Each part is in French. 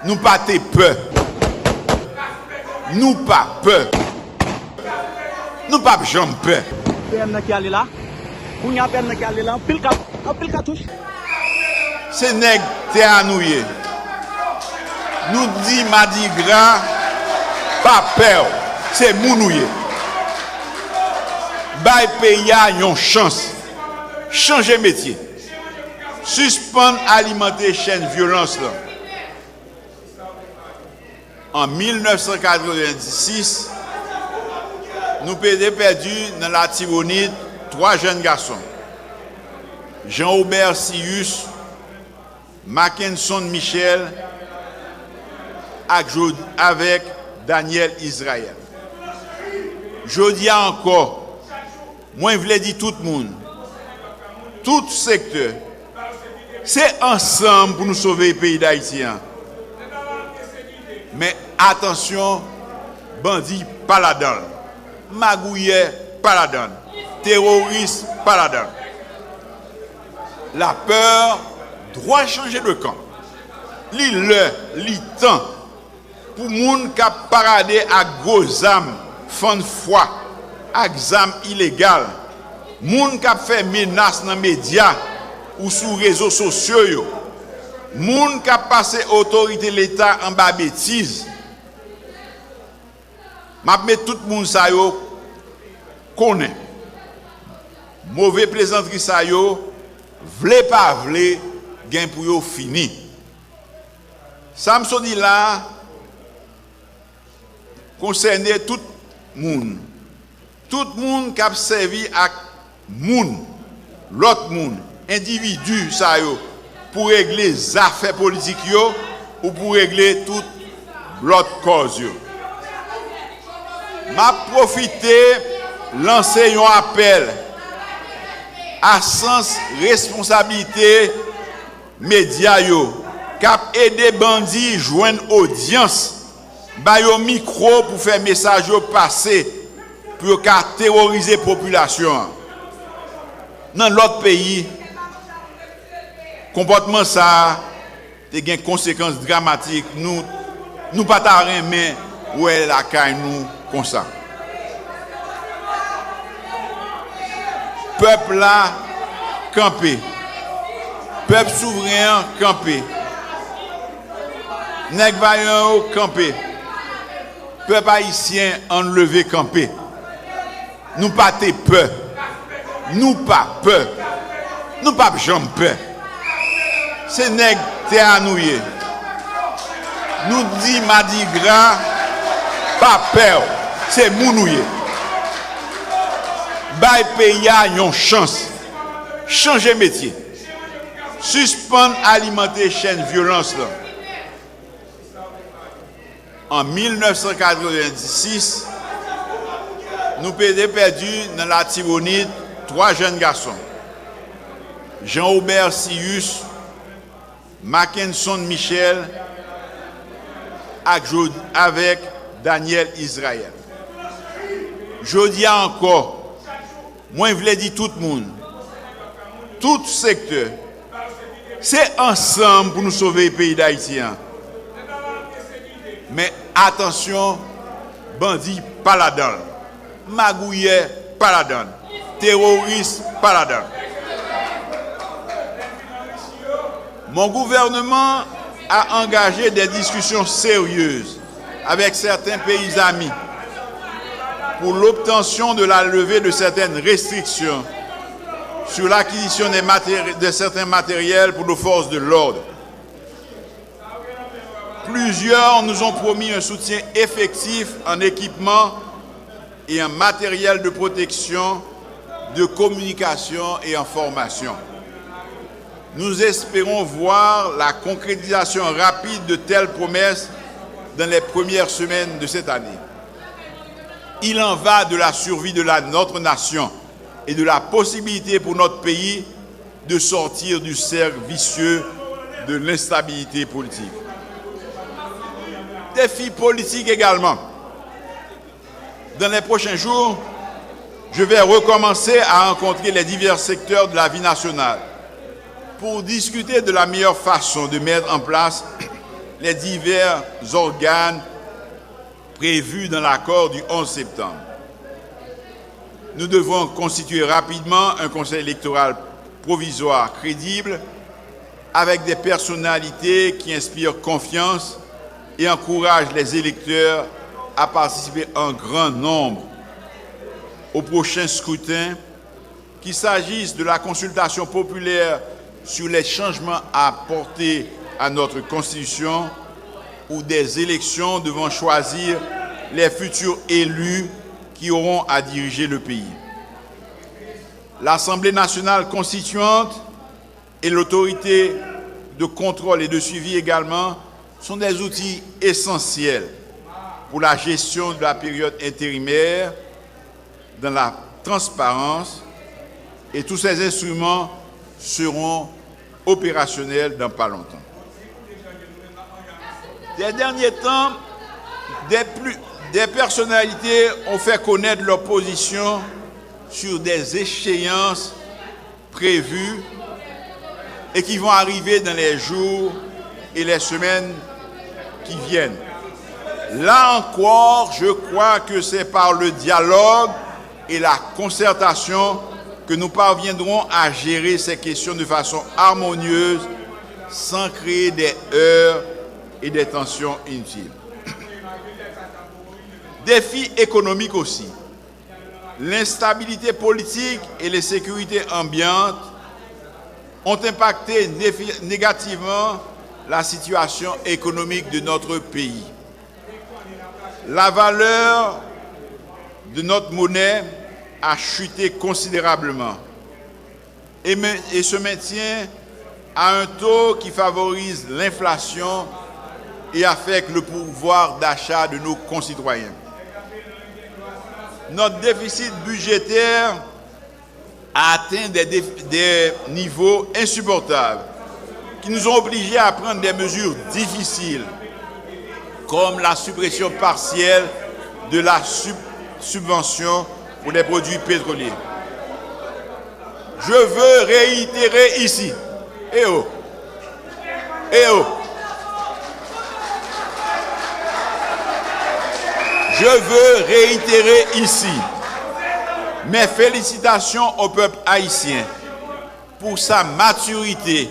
Nous pas te peur. Nous pas peur. Nous pas jamais peur. C'est nèg te anouye. Nous dit Mardi Gras, pas peur, c'est mounouye. Bay pays a une chance. Changer métier. Suspendre alimenter chaîne violence là. En 1996, nous avons perdu dans la Tibonite 3 jeunes garçons. Jean-Aubert Sius, Mackinson Michel, avec Daniel Israël. Je dis encore, moi je voulais dire tout le monde, tout secteur, c'est ensemble pour nous sauver le pays d'Haïti. Mais attention, bandits pas là-dedans, magouillés pas là-dedans, terroristes pas là-dedans. La peur doit changer de camp. Li temps pour moun qui paradé à gros âmes, fan foi, avec âmes illégales, moun qui fait menace dans les médias ou sur les réseaux sociaux, moun qui passé autorité de l'État en bas bêtise. M'a met tout le monde ça yo connaît. Mauvais plaisanterie ça yo, vle pas vle, gain pour yo fini. Ça me dit là concerner tout le monde. Tout le monde qui a servi à moun, l'autre monde, individu ça yo, pour régler les affaires politiques yo, ou pour régler toute l'autre cause yo. M'a profité lancer un appel à sens responsabilité média yo cap aider bandits joindre audience ba yo micro pour faire message yo passer pour ka terroriser population. Dans l'autre pays comportement ça te gen conséquences dramatiques nous pas ta mais ouais la caille nous comme ça. Peuple là campé. Peuple souverain campé. Nèg vaillant campé. Peuple haïtien enlevé campé. Nous pas te peur. Nous pas peur. Nous pas jamais peur. C'est nèg te anouye. Nous dit Mardi Gras, pas peur, c'est mounouye. Bay pays a une chance. Changer métier. Suspendre alimenter chaîne violence là. En 1996, nous avons perdu dans la Tibonite 3 jeunes garçons. Jean-Aubert Sius, Mackinson Michel, avec Daniel Israël. Je dis encore, moi je voulais dire tout le monde, tout secteur, c'est ensemble pour nous sauver le pays d'Haïti. Mais attention, bandits pas là-dedans, magouillés pas là-dedans, terroristes pas là-dedans. Mon gouvernement a engagé des discussions sérieuses avec certains pays amis pour l'obtention de la levée de certaines restrictions sur l'acquisition de certains matériels pour nos forces de l'ordre. Plusieurs nous ont promis un soutien effectif en équipement et en matériel de protection, de communication et en formation. Nous espérons voir la concrétisation rapide de telles promesses dans les premières semaines de cette année. Il en va de la survie de notre nation et de la possibilité pour notre pays de sortir du cercle vicieux de l'instabilité politique. Défis politiques également. Dans les prochains jours, je vais recommencer à rencontrer les divers secteurs de la vie nationale pour discuter de la meilleure façon de mettre en place les divers organes prévus dans l'accord du 11 septembre. Nous devons constituer rapidement un conseil électoral provisoire crédible avec des personnalités qui inspirent confiance et encouragent les électeurs à participer en grand nombre au prochain scrutin, qu'il s'agisse de la consultation populaire sur les changements à apporter à notre Constitution ou des élections devant choisir les futurs élus qui auront à diriger le pays. L'Assemblée nationale constituante et l'autorité de contrôle et de suivi également sont des outils essentiels pour la gestion de la période intérimaire dans la transparence, et tous ces instruments seront opérationnels dans pas longtemps. Ces derniers temps, des personnalités ont fait connaître leur position sur des échéances prévues et qui vont arriver dans les jours et les semaines qui viennent. Là encore, je crois que c'est par le dialogue et la concertation que nous parviendrons à gérer ces questions de façon harmonieuse, sans créer des heurts et des tensions inutiles. Défis économiques aussi. L'instabilité politique et l'insécurité ambiante ont impacté négativement la situation économique de notre pays. La valeur de notre monnaie a chuté considérablement et se maintient à un taux qui favorise l'inflation et affecte le pouvoir d'achat de nos concitoyens. Notre déficit budgétaire a atteint des niveaux insupportables qui nous ont obligés à prendre des mesures difficiles, comme la suppression partielle de la subvention pour les produits pétroliers. Je veux réitérer ici, je veux réitérer ici mes félicitations au peuple haïtien pour sa maturité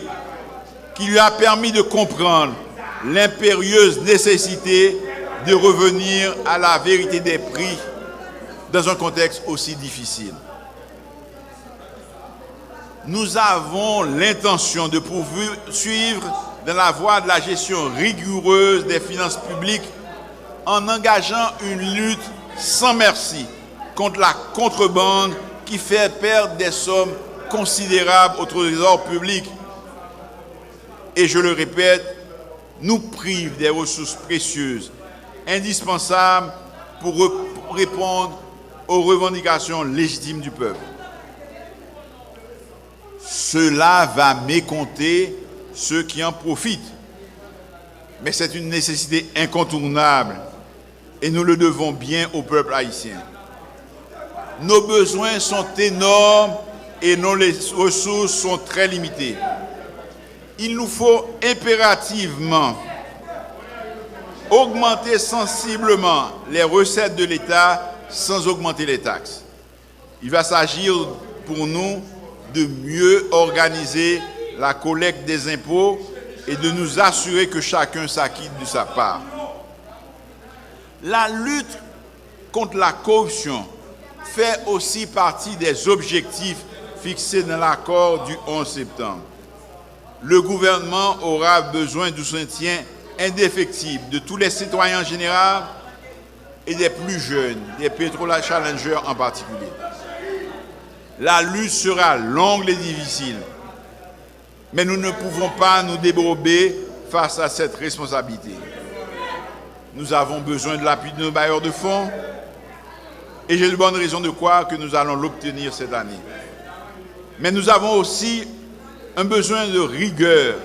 qui lui a permis de comprendre l'impérieuse nécessité de revenir à la vérité des prix dans un contexte aussi difficile. Nous avons l'intention de poursuivre dans la voie de la gestion rigoureuse des finances publiques en engageant une lutte sans merci contre la contrebande qui fait perdre des sommes considérables au trésor public et, je le répète, nous prive des ressources précieuses indispensables pour répondre aux revendications légitimes du peuple. Cela va mécompter ceux qui en profitent, mais c'est une nécessité incontournable et nous le devons bien au peuple haïtien. Nos besoins sont énormes et nos ressources sont très limitées. Il nous faut impérativement augmenter sensiblement les recettes de l'État sans augmenter les taxes. Il va s'agir pour nous de mieux organiser la collecte des impôts et de nous assurer que chacun s'acquitte de sa part. La lutte contre la corruption fait aussi partie des objectifs fixés dans l'accord du 11 septembre. Le gouvernement aura besoin du soutien indéfectible de tous les citoyens en général et des plus jeunes, des pétroliers challengers en particulier. La lutte sera longue et difficile, mais nous ne pouvons pas nous dérober face à cette responsabilité. Nous avons besoin de l'appui de nos bailleurs de fonds et j'ai de bonnes raisons de croire que nous allons l'obtenir cette année. Mais nous avons aussi un besoin de rigueur,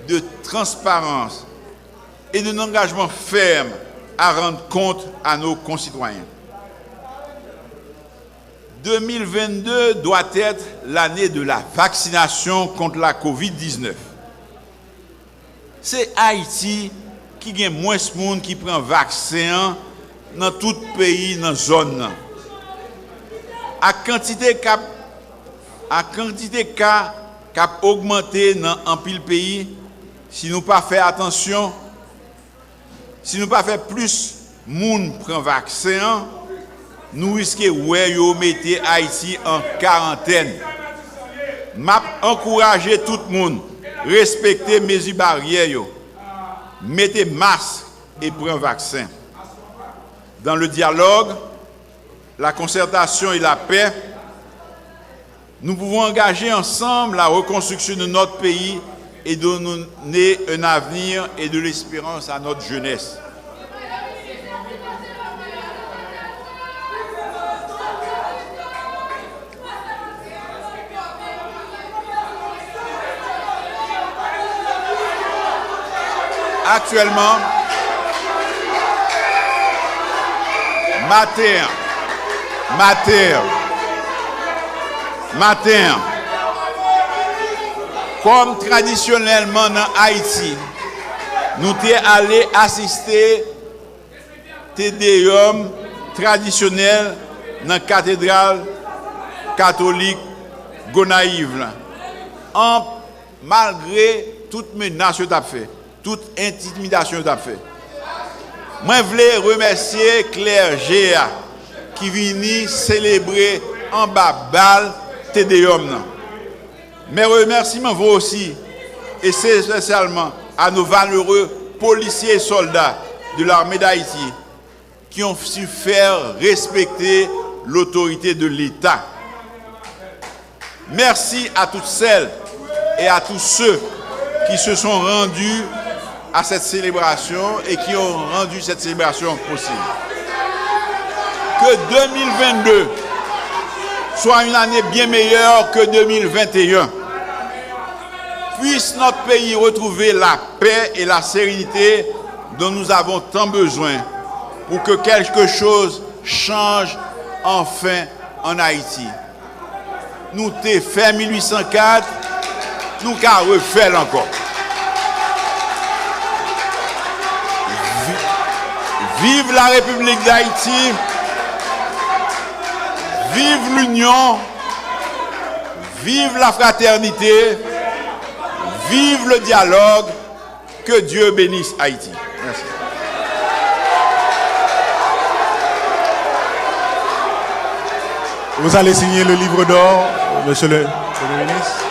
de transparence et d'un engagement ferme à rendre compte à nos concitoyens. 2022 doit être l'année de la vaccination contre la COVID-19. C'est Haïti qui a moins de monde qui prend vaccin dans tout pays, dans la zone. À quantité cap augmenté dans un pile pays, si nous pas faire attention, si nous pas faire plus monde prend vaccin, nous risquons de mettre Haïti en quarantaine. M'a encourager tout le monde respecter mesures barrières, mettez masque et prenez vaccin. Dans le dialogue, la concertation et la paix, nous pouvons engager ensemble la reconstruction de notre pays et donner un avenir et de l'espérance à notre jeunesse. Actuellement, matin, comme traditionnellement dans Haïti, nous sommes allés assister Tédéum traditionnel dans la cathédrale catholique Gonaïve. Malgré toute menace que tu as fait, toute intimidation que tu as fait. Moi, je voulais remercier Claire Géa qui vient célébrer en bas balle Tédéum. Mes remerciements vont aussi, et c'est spécialement à nos valeureux policiers et soldats de l'armée d'Haïti qui ont su faire respecter l'autorité de l'État. Merci à toutes celles et à tous ceux qui se sont rendus à cette célébration et qui ont rendu cette célébration possible. Que 2022 soit une année bien meilleure que 2021. Puisse notre pays retrouver la paix et la sérénité dont nous avons tant besoin pour que quelque chose change enfin en Haïti. Nous t'ai fait 1804, nous qu'à refaire encore. Vive la République d'Haïti, vive l'union, vive la fraternité, vive le dialogue, que Dieu bénisse Haïti. Merci. Vous allez signer le livre d'or, monsieur le ministre.